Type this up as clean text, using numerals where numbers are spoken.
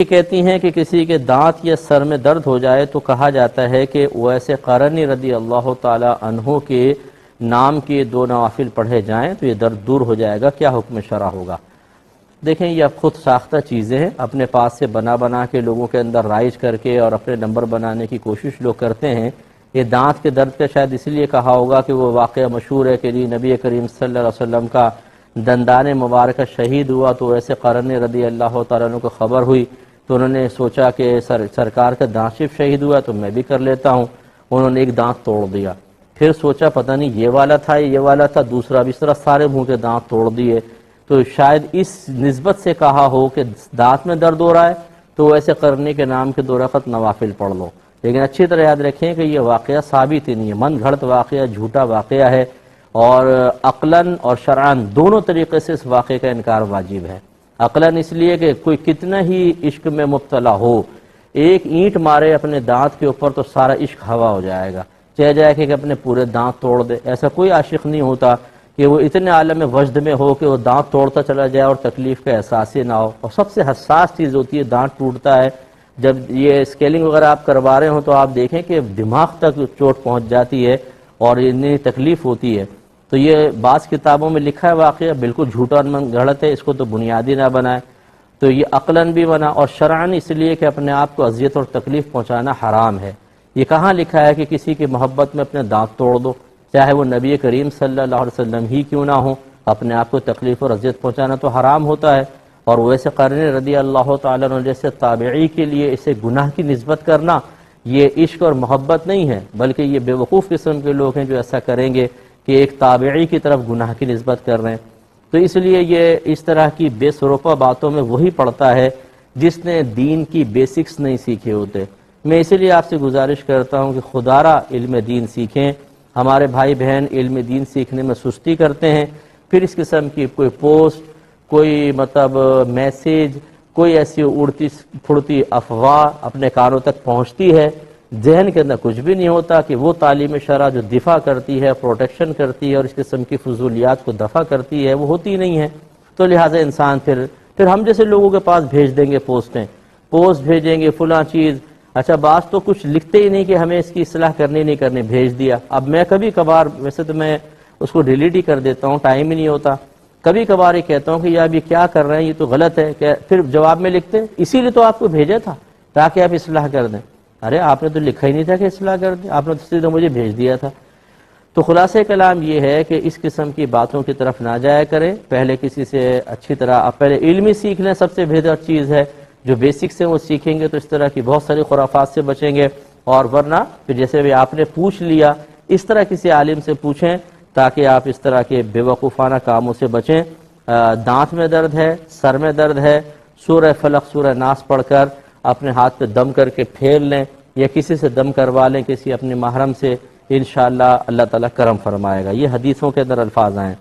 کہتی ہیں کہ کسی کے دانت یا سر میں درد ہو جائے تو کہا جاتا ہے کہ اویس قرنی رضی اللہ تعالی عنہ کے نام کے 2 نوافل پڑھے جائیں تو یہ درد دور ہو جائے گا، کیا حکم شرع ہوگا؟ دیکھیں یہ اب خود ساختہ چیزیں ہیں، اپنے پاس سے بنا کے لوگوں کے اندر رائج کر کے اور اپنے نمبر بنانے کی کوشش لوگ کرتے ہیں۔ یہ دانت کے درد کا شاید اس لیے کہا ہوگا کہ وہ واقعہ مشہور ہے کہ نبی کریم صلی اللہ علیہ وسلم کا دندان مبارکہ شہید ہوا تو ایسے قرن رضی اللہ تعالیٰ عنہ کو خبر ہوئی تو انہوں نے سوچا کہ سرکار کا دانت شریف شہید ہوا تو میں بھی کر لیتا ہوں، انہوں نے ایک دانت توڑ دیا، پھر سوچا پتہ نہیں یہ والا تھا یہ والا تھا دوسرا بھی، اس طرح سارے منہ کے دانت توڑ دیے، تو شاید اس نسبت سے کہا ہو کہ دانت میں درد ہو رہا ہے تو ایسے قرنی کے نام کے 2 رکعت نوافل پڑھ لو، لیکن اچھی طرح یاد رکھیں کہ یہ واقعہ ثابت ہی نہیں ہے، من گھڑت واقعہ، جھوٹا واقعہ ہے، اور عقلاً اور شرعاً دونوں طریقے سے اس واقعے کا انکار واجب ہے۔ عقلاً اس لیے کہ کوئی کتنا ہی عشق میں مبتلا ہو، ایک اینٹ مارے اپنے دانت کے اوپر تو سارا عشق ہوا ہو جائے گا، چاہے جائے کہ اپنے پورے دانت توڑ دے، ایسا کوئی عاشق نہیں ہوتا کہ وہ اتنے عالم وجد میں ہو کہ وہ دانت توڑتا چلا جائے اور تکلیف کا احساس ہی نہ ہو۔ اور سب سے حساس چیز ہوتی ہے دانت ٹوٹتا ہے، جب یہ اسکیلنگ وغیرہ آپ کروا رہے ہوں تو آپ دیکھیں کہ دماغ تک چوٹ پہنچ جاتی ہے اور اتنی تکلیف ہوتی ہے، تو یہ بعض کتابوں میں لکھا ہے واقعہ بالکل جھوٹا اور من گھڑت ہے، اس کو تو بنیادی نہ بنائے، تو یہ عقلاً بھی بنا اور شرعاً اس لیے کہ اپنے آپ کو اذیت اور تکلیف پہنچانا حرام ہے۔ یہ کہاں لکھا ہے کہ کسی کی محبت میں اپنے دانت توڑ دو، چاہے وہ نبی کریم صلی اللہ علیہ وسلم ہی کیوں نہ ہو، اپنے آپ کو تکلیف اور اذیت پہنچانا تو حرام ہوتا ہے۔ اور ویسے قرن رضی اللہ تعالیٰ عنہ جیسے تابعی کے لیے اسے گناہ کی نسبت کرنا یہ عشق اور محبت نہیں ہے، بلکہ یہ بے وقوف قسم کے لوگ ہیں جو ایسا کریں گے کہ ایک تابعی کی طرف گناہ کی نسبت کر رہے ہیں۔ تو اس لیے یہ اس طرح کی بے سروپا باتوں میں وہی پڑتا ہے جس نے دین کی بیسکس نہیں سیکھے ہوتے۔ میں اسی لیے آپ سے گزارش کرتا ہوں کہ خدارہ علم دین سیکھیں۔ ہمارے بھائی بہن علم دین سیکھنے میں سستی کرتے ہیں، پھر اس قسم کی کوئی پوسٹ، کوئی میسیج، کوئی ایسی اڑتی پھڑتی افواہ اپنے کانوں تک پہنچتی ہے، ذہن کے اندر کچھ بھی نہیں ہوتا کہ وہ تعلیم شرع جو دفاع کرتی ہے، پروٹیکشن کرتی ہے اور اس قسم کی فضولیات کو دفع کرتی ہے وہ ہوتی نہیں ہے۔ تو لہٰذا انسان پھر ہم جیسے لوگوں کے پاس بھیج دیں گے پوسٹ بھیجیں گے فلاں چیز، اچھا بعض تو کچھ لکھتے ہی نہیں کہ ہمیں اس کی اصلاح کرنی نہیں کرنی، بھیج دیا۔ اب میں کبھی کبھار ویسے تو میں اس کو ڈیلیٹ ہی کر دیتا ہوں، ٹائم ہی نہیں ہوتا، کبھی کبھار یہ کہتا ہوں کہ یار یہ کیا کر رہے ہیں، یہ تو غلط ہے، کہ پھر جواب میں لکھتے ہیں اسی لیے تو آپ کو بھیجا تھا تاکہ آپ اصلاح کر دیں۔ ارے آپ نے تو لکھا ہی نہیں تھا کہ اصلاح کر دیں، آپ نے تو سیدھا مجھے بھیج دیا تھا۔ تو خلاصہ کلام یہ ہے کہ اس قسم کی باتوں کی طرف نہ جایا کریں، پہلے کسی سے اچھی طرح آپ پہلے علمی سیکھ لیں، سب سے بہتر چیز ہے، جو بیسکس ہیں وہ سیکھیں گے تو اس طرح کی بہت ساری خرافات سے بچیں گے، اور ورنہ پھر جیسے بھی آپ نے پوچھ لیا اس طرح کسی عالم سے پوچھیں تاکہ آپ اس طرح کے بے وقوفانہ کاموں سے بچیں۔ دانت میں درد ہے، سر میں درد ہے، سورہ فلق سورہ ناس پڑھ کر اپنے ہاتھ پہ دم کر کے پھیر لیں یا کسی سے دم کروا لیں، کسی اپنے محرم سے، انشاءاللہ اللہ تعالیٰ کرم فرمائے گا۔ یہ حدیثوں کے اندر الفاظ آئیں۔